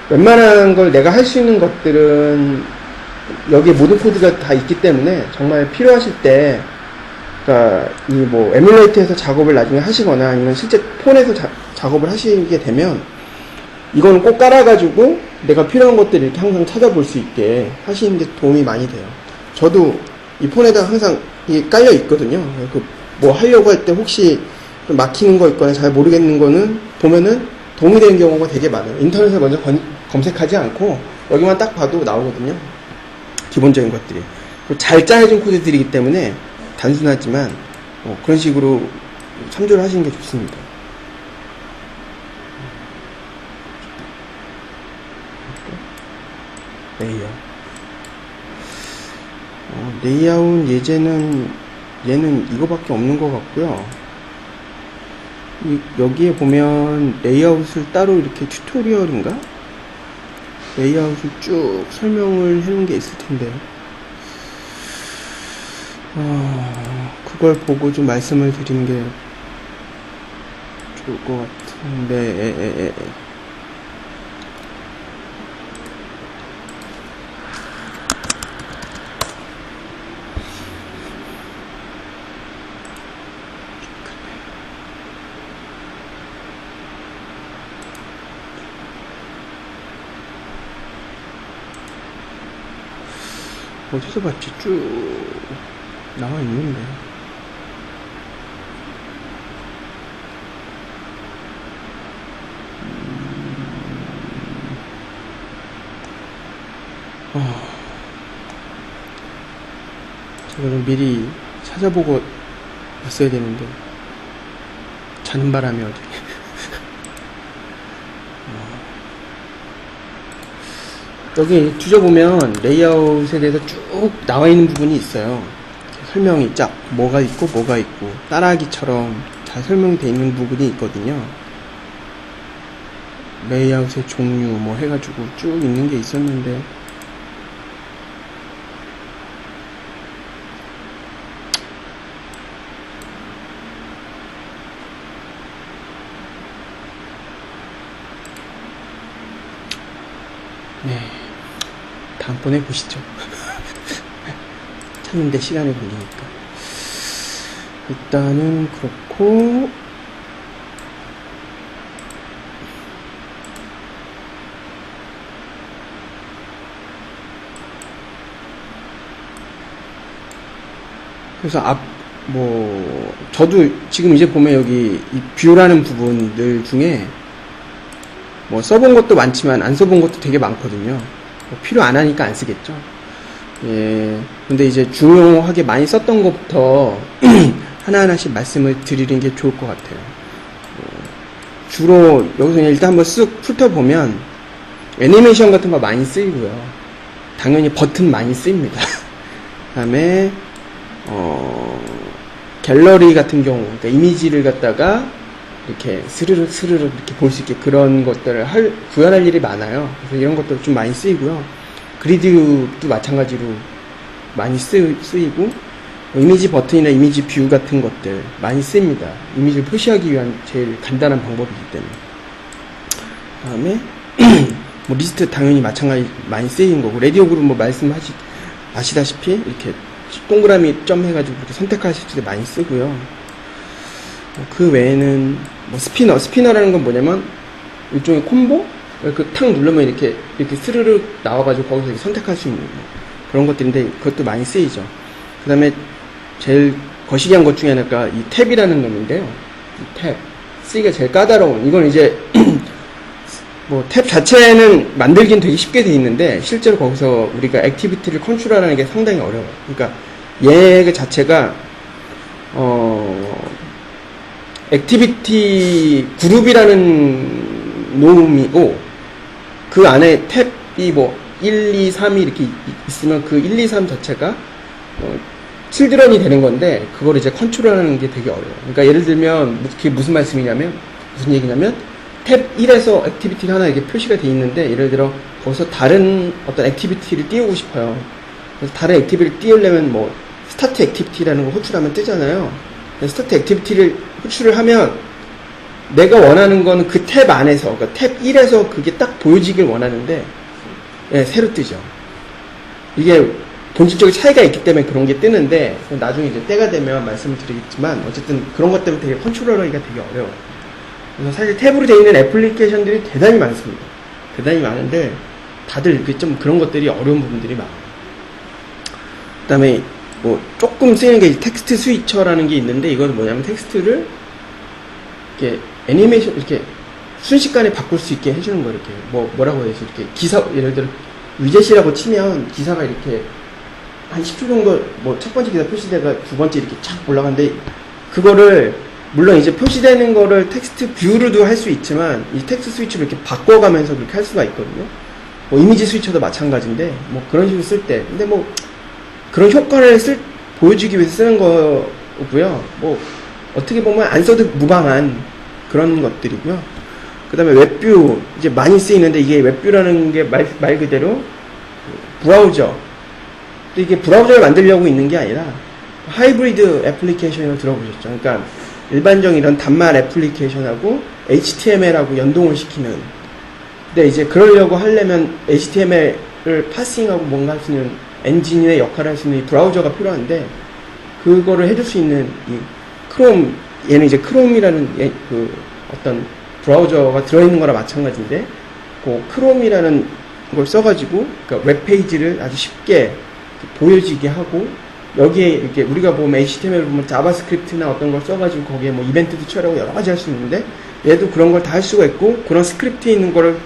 웬만한 걸 내가 할 수 있는 것들은 여기에 모든 코드가 다 있기 때문에 정말 필요하실 때, 그러니까 이 뭐 에뮬레이터에서 작업을 나중에 하시거나 아니면 실제 폰에서 작업을 하시게 되면 이거는 꼭 깔아가지고 내가 필요한 것들을 이렇게 항상 찾아볼 수 있게 하시는 게 도움이 많이 돼요. 저도 이 폰에다 항상 이게 깔려 있거든요. 뭐 하려고 할 때 혹시 좀 막히는 거 있거나 잘 모르겠는 거는 보면은 도움이 되는 경우가 되게 많아요. 인터넷에 먼저 검색하지 않고 여기만 딱 봐도 나오거든요. 기본적인 것들이. 잘 짜여진 코드들이기 때문에 단순하지만 그런 식으로 참조를 하시는 게 좋습니다. 레이아웃. 레이아웃 얘는 이거밖에 없는 것 같고요. 여기에 보면 레이아웃을 따로 이렇게 튜토리얼인가? 레이아웃을 쭉 설명을 해놓은 게 있을 텐데, 그걸 보고 좀 말씀을 드리는 게 좋을 것 같은데, 어디서 봤지? 쭉 나와 있는데. 제가 좀 미리 찾아보고 왔어야 되는데 자는 바람에 어디. 여기 뒤져보면 레이아웃에 대해서 쭉 나와 있는 부분이 있어요. 설명이 쫙 뭐가 있고 따라하기처럼 잘 설명되어 있는 부분이 있거든요. 레이아웃의 종류 뭐 해가지고 쭉 있는 게 있었는데, 네, 다음번에 보시죠. 찾는데 시간이 걸리니까. 일단은 그렇고, 그래서 저도 지금 이제 보면 여기 이 뷰라는 부분들 중에 뭐 써본 것도 많지만 안 써본 것도 되게 많거든요. 뭐 필요 안 하니까 안 쓰겠죠. 예. 근데 이제 중요하게 많이 썼던 것부터 하나하나씩 말씀을 드리는 게 좋을 것 같아요. 주로 여기서 그냥 일단 한번 쓱 훑어보면 애니메이션 같은 거 많이 쓰이고요. 당연히 버튼 많이 쓰입니다. 그 다음에 갤러리 같은 경우, 그러니까 이미지를 갖다가 이렇게 스르르 이렇게 볼 수 있게 그런 것들을 구현할 일이 많아요. 그래서 이런 것도 좀 많이 쓰이고요. 그리드도 마찬가지로 많이 쓰이고, 이미지 버튼이나 이미지 뷰 같은 것들 많이 쓰입니다. 이미지를 표시하기 위한 제일 간단한 방법이기 때문에. 그 다음에 뭐 리스트 당연히 마찬가지 많이 쓰이는 거고, 레디오 그룹 뭐 아시다시피 이렇게 동그라미 점 해가지고 이렇게 선택하실 때 많이 쓰고요. 그 외에는 뭐 스피너라는 건 뭐냐면 일종의 콤보? 탁 누르면 이렇게 스르륵 나와가지고 거기서 이렇게 선택할 수 있는 그런 것들인데, 그것도 많이 쓰이죠. 그 다음에 제일 거시기한 것 중에 하나가 이 탭이라는 놈인데요. 이 탭. 쓰기가 제일 까다로운, 이건 이제 뭐 탭 자체는 만들긴 되게 쉽게 돼 있는데 실제로 거기서 우리가 액티비티를 컨트롤하는 게 상당히 어려워요. 그러니까 얘 자체가 액티비티 그룹이라는 놈이고, 그 안에 탭이 뭐 1, 2, 3이 이렇게 있으면 그 1, 2, 3 자체가 칠드런이 되는 건데, 그걸 이제 컨트롤하는 게 되게 어려워요. 그러니까 예를 들면 그게 무슨 얘기냐면 탭 1에서 액티비티가 하나 이렇게 표시가 돼 있는데, 예를 들어 거기서 다른 어떤 액티비티를 띄우고 싶어요. 그래서 다른 액티비티를 띄우려면 뭐 스타트 액티비티라는 걸 호출하면 뜨잖아요. 스타트 액티비티를 호출을 하면 내가 원하는 거는 그 탭 안에서, 그러니까 탭 1에서 그게 딱 보여지길 원하는데, 예, 새로 뜨죠. 이게 본질적인 차이가 있기 때문에 그런 게 뜨는데, 나중에 이제 때가 되면 말씀을 드리겠지만, 어쨌든 그런 것 때문에 되게 컨트롤하기가 되게 어려워요. 그래서 사실 탭으로 되어 있는 애플리케이션들이 대단히 많습니다. 대단히 많은데, 다들 이렇게 좀 그런 것들이 어려운 부분들이 많아요. 그 다음에, 뭐, 조금 쓰이는 게 텍스트 스위처라는 게 있는데, 이건 뭐냐면 텍스트를, 이렇게, 애니메이션, 이렇게, 순식간에 바꿀 수 있게 해주는 거, 이렇게. 뭐라고 해야지, 이렇게. 기사, 예를 들어, 위젯이라고 치면, 기사가 이렇게, 한 10초 정도, 뭐, 첫 번째 기사 표시대가 두 번째 이렇게 착 올라가는데, 그거를, 물론 이제 표시되는 거를 텍스트 뷰로도 할 수 있지만, 이 텍스트 스위치로 이렇게 바꿔가면서 그렇게 할 수가 있거든요. 뭐, 이미지 스위처도 마찬가지인데, 뭐, 그런 식으로 쓸 때. 근데 뭐, 그런 효과를 보여주기 위해서 쓰는 거고요. 뭐, 어떻게 보면 안 써도 무방한 그런 것들이고요. 그 다음에 웹뷰, 이제 많이 쓰이는데, 이게 웹뷰라는 게 말 그대로, 브라우저. 이게 브라우저를 만들려고 있는 게 아니라, 하이브리드 애플리케이션으로 들어보셨죠. 그러니까, 일반적인 이런 단말 애플리케이션하고 HTML하고 연동을 시키는. 근데 이제 그러려고 하려면 HTML을 파싱하고 뭔가 할 수 있는 엔진의 역할을 할 수 있는 이 브라우저가 필요한데, 그거를 해줄 수 있는 이 크롬, 얘는 이제 크롬이라는 그 어떤 브라우저가 들어있는 거나 마찬가지인데, 그 크롬이라는 걸 써가지고, 그러니까 웹페이지를 아주 쉽게 보여지게 하고, 여기에 이렇게 우리가 보면 HTML 보면 자바스크립트나 어떤 걸 써가지고 거기에 뭐 이벤트도 처리하고 여러 가지 할 수 있는데, 얘도 그런 걸 다 할 수가 있고, 그런 스크립트에 있는 거를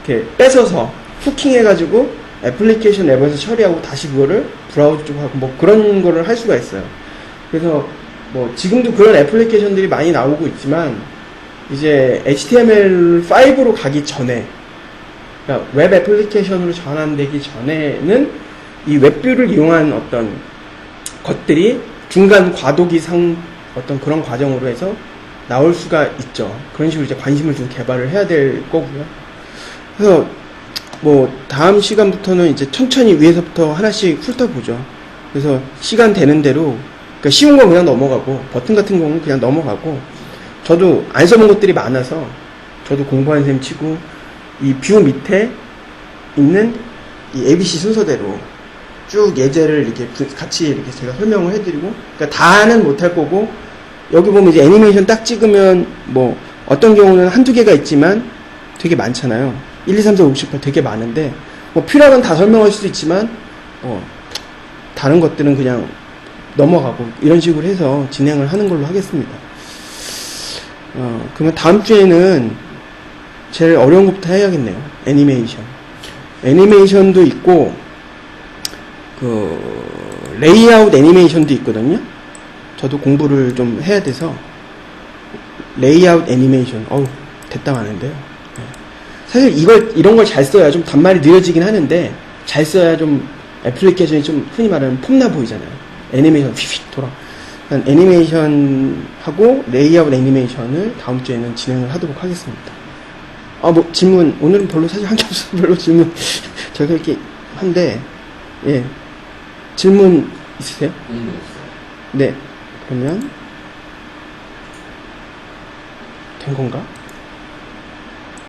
이렇게 뺏어서 후킹해가지고 애플리케이션 앱에서 처리하고 다시 그거를 브라우저 쪽으로 하고 뭐 그런 거를 할 수가 있어요. 그래서 뭐 지금도 그런 애플리케이션들이 많이 나오고 있지만, 이제 HTML5로 가기 전에, 그러니까 웹 애플리케이션으로 전환되기 전에는 이 웹뷰를 이용한 어떤 것들이 중간 과도기 어떤 그런 과정으로 해서 나올 수가 있죠. 그런 식으로 이제 관심을 좀 개발을 해야 될 거고요. 그래서 뭐 다음 시간부터는 이제 천천히 위에서부터 하나씩 훑어보죠. 그래서 시간 되는 대로, 그러니까 쉬운 건 그냥 넘어가고, 버튼 같은 경우는 그냥 넘어가고, 저도 안 써본 것들이 많아서 저도 공부하는 셈 치고, 이 뷰 밑에 있는 이 ABC 순서대로 쭉 예제를 이렇게 같이 이렇게 제가 설명을 해드리고, 그러니까 다는 못할 거고, 여기 보면 이제 애니메이션 딱 찍으면 뭐 어떤 경우는 한두 개가 있지만 되게 많잖아요. 1, 2, 3, 4, 5, 6, 7, 8 되게 많은데, 뭐 필요하면 다 설명할 수도 있지만, 다른 것들은 그냥 넘어가고, 이런 식으로 해서 진행을 하는 걸로 하겠습니다. 그러면 다음 주에는 제일 어려운 것부터 해야겠네요. 애니메이션. 애니메이션도 있고, 레이아웃 애니메이션도 있거든요. 저도 공부를 좀 해야 돼서, 레이아웃 애니메이션, 됐다 마는데요. 네. 사실 이런 걸 잘 써야 좀 단말이 느려지긴 하는데, 잘 써야 좀 애플리케이션이 좀 흔히 말하는 폼나 보이잖아요. 애니메이션 휙휙 돌아. 애니메이션하고 레이아웃 애니메이션을 다음 주에는 진행을 하도록 하겠습니다. 뭐 질문, 오늘은 별로 사실 한 게 없어서 별로 질문 저희가 이렇게 한데, 예, 질문 있으세요? 네, 그러면 된 건가?